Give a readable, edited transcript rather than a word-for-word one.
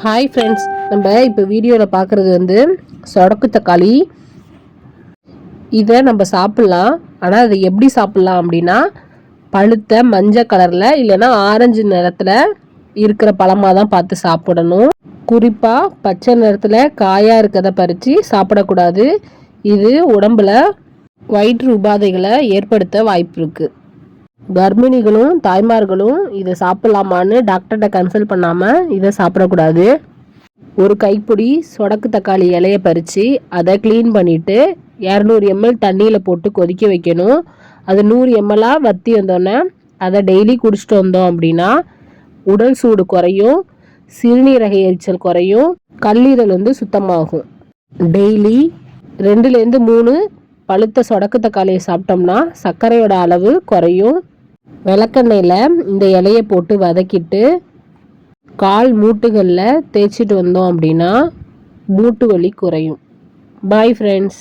Hi friends, நம்ம இப்போ வீடியோவில் பார்க்குறது வந்து சொடக்கு தக்காளி. இதை நம்ம சாப்பிட்லாம். ஆனால் அதை எப்படி சாப்பிட்லாம் அப்படின்னா, பழுத்த மஞ்சள் கலரில் இல்லைன்னா ஆரஞ்சு நிறத்தில் இருக்கிற பழமாக தான் பார்த்து சாப்பிடணும். குறிப்பாக பச்சை நிறத்தில் காயாக இருக்கிறத பறித்து சாப்பிடக்கூடாது. இது உடம்புல வயிற்று உபாதைகளை ஏற்படுத்த வாய்ப்பு இருக்குது. கர்ப்பிணிகளும் தாய்மார்களும் இதை சாப்பிட்லாமான்னு டாக்டர்கிட்ட கன்சல்ட் பண்ணாமல் இதை சாப்பிடக்கூடாது. ஒரு கைப்பிடி சொடக்கு தக்காளி இலையை பறித்து அதை க்ளீன் பண்ணிவிட்டு 200 ml தண்ணியில் போட்டு கொதிக்க வைக்கணும். அது 100 ml வற்றி வந்தோடனே அதை டெய்லி குடிச்சிட்டு வந்தோம் அப்படின்னா உடல் சூடு குறையும், சிறுநீரக எரிச்சல் குறையும், கல்லீரல் வந்து சுத்தமாகும். டெய்லி 2லேருந்து 3 பழுத்த சொடக்கு தக்காளியை சாப்பிட்டோம்னா சர்க்கரையோட அளவு குறையும். விளக்கெண்ணெயில் இந்த இலையை போட்டு வதக்கிட்டு கால் மூட்டுகளில் தேய்ச்சிட்டு வந்தோம் அப்படின்னா மூட்டு வலி குறையும். Bye friends.